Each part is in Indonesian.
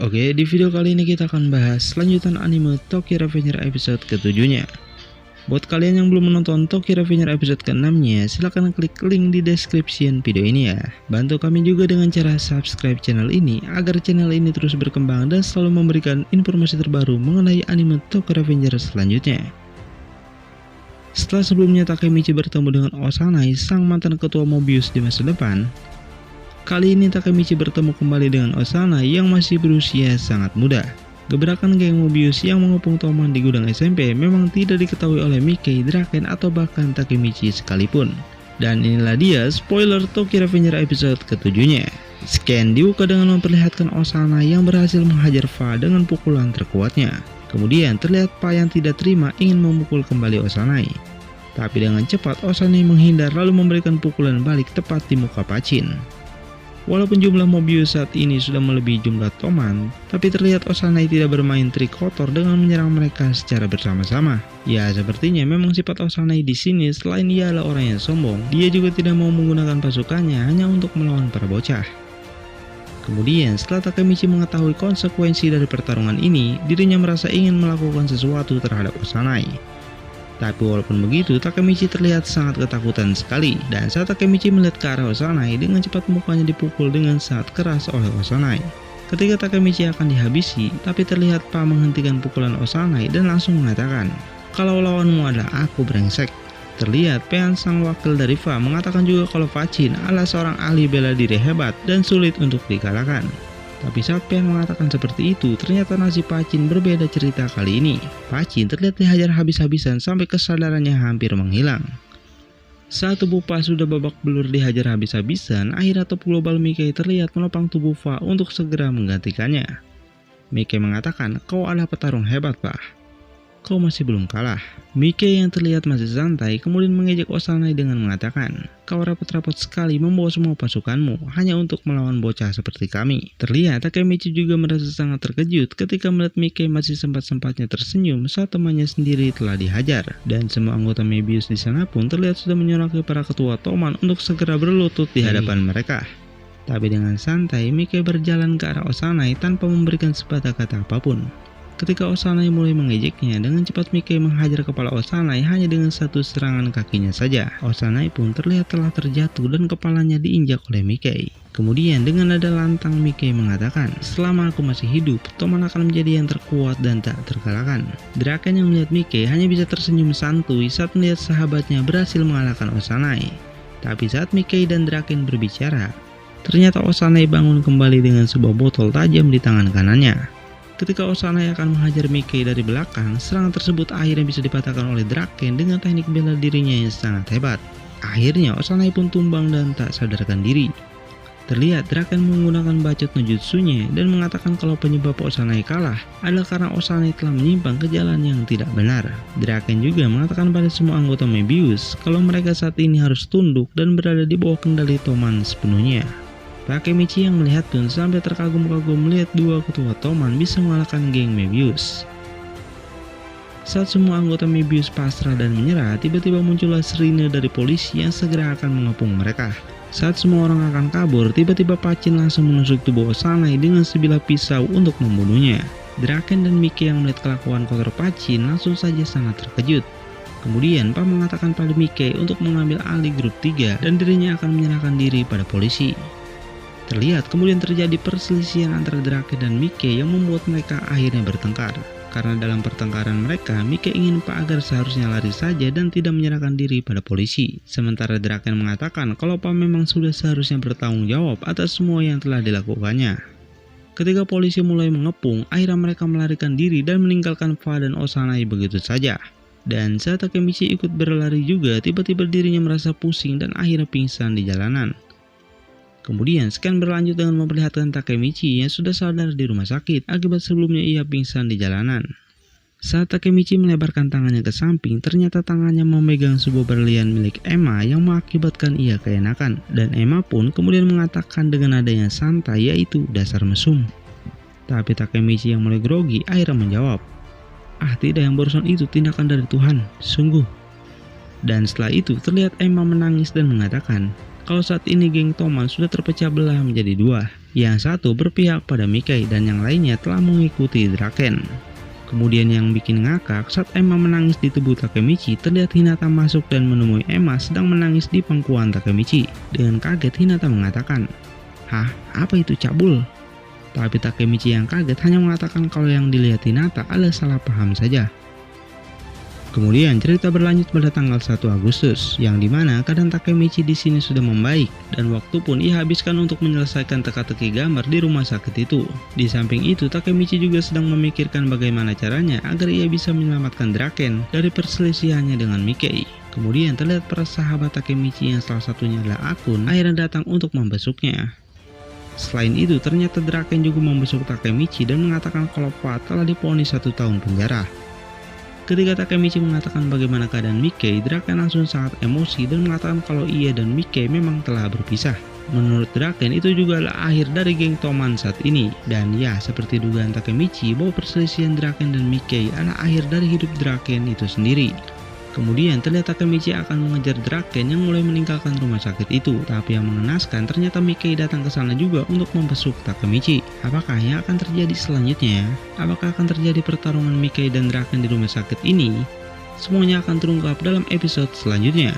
Oke, di video kali ini kita akan bahas lanjutan anime Tokyo Revenger episode ke-7-nya. Buat kalian yang belum menonton Tokyo Revenger episode ke-6-nya, silahkan klik link di description video ini ya. Bantu kami juga dengan cara subscribe channel ini, agar channel ini terus berkembang dan selalu memberikan informasi terbaru mengenai anime Tokyo Revenger selanjutnya. Setelah sebelumnya Takemichi bertemu dengan Osanai, sang mantan ketua Mobius di masa depan, kali ini Takemichi bertemu kembali dengan Osanai yang masih berusia sangat muda. Gebrakan geng Mobius yang mengepung Toman di gudang SMP memang tidak diketahui oleh Mickey, Draken, atau bahkan Takemichi sekalipun. Dan inilah dia spoiler Tokyo Revenger episode ke-7-nya. Scan dibuka dengan memperlihatkan Osanai yang berhasil menghajar Fa dengan pukulan terkuatnya. Kemudian terlihat Pa yang tidak terima ingin memukul kembali Osanai. Tapi dengan cepat Osanai menghindar lalu memberikan pukulan balik tepat di muka Pachin. Walaupun jumlah Mobius saat ini sudah melebihi jumlah Toman, tapi terlihat Osanai tidak bermain trik kotor dengan menyerang mereka secara bersama-sama. Ya, sepertinya memang sifat Osanai di sini selain ia adalah orang yang sombong, dia juga tidak mau menggunakan pasukannya hanya untuk melawan para bocah. Kemudian setelah Takemichi mengetahui konsekuensi dari pertarungan ini, dirinya merasa ingin melakukan sesuatu terhadap Osanai. Tapi walaupun begitu, Takemichi terlihat sangat ketakutan sekali. Dan saat Takemichi melihat ke arah Osanai, dengan cepat mukanya dipukul dengan sangat keras oleh Osanai. Ketika Takemichi akan dihabisi, tapi terlihat Pa menghentikan pukulan Osanai dan langsung mengatakan, "Kalau lawanmu adalah aku, brengsek." Terlihat Paean, sang wakil dari Fa, mengatakan juga kalau Pachin adalah seorang ahli bela diri hebat dan sulit untuk dikalahkan. Tapi saat Paean mengatakan seperti itu, ternyata nasib Pachin berbeda cerita kali ini. Pachin terlihat dihajar habis-habisan sampai kesadarannya hampir menghilang. Saat tubuh Pa sudah babak belur dihajar habis-habisan, akhirnya top global Mickey terlihat menopang tubuh Fa untuk segera menggantikannya. Mickey mengatakan, "Kau adalah petarung hebat, Pa. Kau masih belum kalah." Mickey yang terlihat masih santai kemudian mengejek Osanai dengan mengatakan, "Kau repot-repot sekali membawa semua pasukanmu hanya untuk melawan bocah seperti kami." Terlihat Takemichi juga merasa sangat terkejut ketika melihat Mickey masih sempat-sempatnya tersenyum saat temannya sendiri telah dihajar. Dan semua anggota Mobius di sana pun terlihat sudah menyoraki para ketua Toman untuk segera berlutut di hadapan mereka. Tapi dengan santai Mickey berjalan ke arah Osanai tanpa memberikan sepatah kata apapun. Ketika Osanai mulai mengejeknya, dengan cepat Mickey menghajar kepala Osanai hanya dengan satu serangan kakinya saja. Osanai pun terlihat telah terjatuh dan kepalanya diinjak oleh Mickey. Kemudian dengan nada lantang Mickey mengatakan, "Selama aku masih hidup, Toman akan menjadi yang terkuat dan tak terkalahkan." Draken yang melihat Mickey hanya bisa tersenyum santuy saat melihat sahabatnya berhasil mengalahkan Osanai. Tapi saat Mickey dan Draken berbicara, ternyata Osanai bangun kembali dengan sebuah botol tajam di tangan kanannya. Ketika Osanai akan menghajar Mickey dari belakang, serangan tersebut akhirnya bisa dipatahkan oleh Draken dengan teknik bela dirinya yang sangat hebat. Akhirnya Osanai pun tumbang dan tak sadarkan diri. Terlihat Draken menggunakan bacot no jutsunya dan mengatakan kalau penyebab Osanai kalah adalah karena Osanai telah menyimpang ke jalan yang tidak benar. Draken juga mengatakan pada semua anggota Mobius kalau mereka saat ini harus tunduk dan berada di bawah kendali Toman sepenuhnya. Takemichi yang melihat pun sampai terkagum-kagum melihat dua ketua Toman bisa mengalahkan geng Mobius. Saat semua anggota Mobius pasrah dan menyerah, tiba-tiba muncullah sirine dari polisi yang segera akan mengepung mereka. Saat semua orang akan kabur, tiba-tiba Pachin langsung menusuk tubuh Osanai dengan sebilah pisau untuk membunuhnya. Draken dan Mickey yang melihat kelakuan kotor Pachin langsung saja sangat terkejut. Kemudian Pa mengatakan pada Mickey untuk mengambil alih grup 3 dan dirinya akan menyerahkan diri pada polisi. Terlihat kemudian terjadi perselisihan antara Draken dan Mickey yang membuat mereka akhirnya bertengkar. Karena dalam pertengkaran mereka, Mickey ingin Pa agar seharusnya lari saja dan tidak menyerahkan diri pada polisi. Sementara Draken mengatakan kalau Pa memang sudah seharusnya bertanggung jawab atas semua yang telah dilakukannya. Ketika polisi mulai mengepung, akhirnya mereka melarikan diri dan meninggalkan Fa dan Osanai begitu saja. Dan saat Takemichi ikut berlari juga, tiba-tiba dirinya merasa pusing dan akhirnya pingsan di jalanan. Kemudian scan berlanjut dengan memperlihatkan Takemichi yang sudah sadar di rumah sakit akibat sebelumnya ia pingsan di jalanan. Saat Takemichi melebarkan tangannya ke samping, ternyata tangannya memegang sebuah berlian milik Emma yang mengakibatkan ia keenakan. Dan Emma pun kemudian mengatakan dengan nada yang santai, yaitu "dasar mesum." Tapi Takemichi yang mulai grogi akhirnya menjawab, "Ah tidak, yang barusan itu tindakan dari Tuhan, sungguh." Dan setelah itu terlihat Emma menangis dan mengatakan, kalau saat ini geng Toman sudah terpecah belah menjadi dua. Yang satu berpihak pada Mickey dan yang lainnya telah mengikuti Draken. Kemudian yang bikin ngakak saat Emma menangis di tubuh Takemichi, terlihat Hinata masuk dan menemui Emma sedang menangis di pangkuan Takemichi. Dengan kaget Hinata mengatakan, "Hah, apa itu cabul?" Tapi Takemichi yang kaget hanya mengatakan kalau yang dilihat Hinata adalah salah paham saja. Kemudian cerita berlanjut pada tanggal 1 Agustus, yang dimana keadaan Takemichi di sini sudah membaik dan waktu pun ia habiskan untuk menyelesaikan teka-teki gambar di rumah sakit itu. Di samping itu, Takemichi juga sedang memikirkan bagaimana caranya agar ia bisa menyelamatkan Draken dari perselisihannya dengan Mickey. Kemudian terlihat para sahabat Takemichi yang salah satunya adalah Akun akhirnya datang untuk membesuknya. Selain itu, ternyata Draken juga membesuk Takemichi dan mengatakan kalau Pat telah divonis 1 tahun penjara. Ketika Takemichi mengatakan bagaimana keadaan Mickey, Draken langsung sangat emosi dan mengatakan kalau ia dan Mickey memang telah berpisah. Menurut Draken, itu juga adalah akhir dari geng Toman saat ini. Dan ya, seperti dugaan Takemichi bahwa perselisihan Draken dan Mickey adalah akhir dari hidup Draken itu sendiri. Kemudian terlihat Takemichi akan mengejar Draken yang mulai meninggalkan rumah sakit itu. Tapi yang mengenaskan, ternyata Mickey datang ke sana juga untuk membesuk Takemichi. Apakah yang akan terjadi selanjutnya? Apakah akan terjadi pertarungan Mickey dan Draken di rumah sakit ini? Semuanya akan terungkap dalam episode selanjutnya.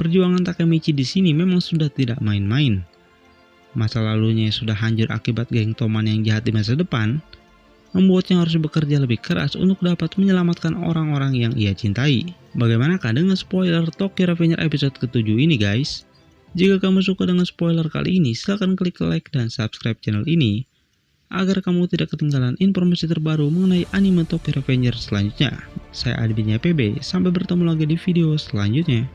Perjuangan Takemichi di sini memang sudah tidak main-main. Masa lalunya sudah hancur akibat geng Toman yang jahat di masa depan, membuatnya harus bekerja lebih keras untuk dapat menyelamatkan orang-orang yang ia cintai. Bagaimanakah dengan spoiler Tokyo Revenger episode ke-7 ini guys? Jika kamu suka dengan spoiler kali ini, silahkan klik like dan subscribe channel ini, agar kamu tidak ketinggalan informasi terbaru mengenai anime Tokyo Revenger selanjutnya. Saya adminnya PB, sampai bertemu lagi di video selanjutnya.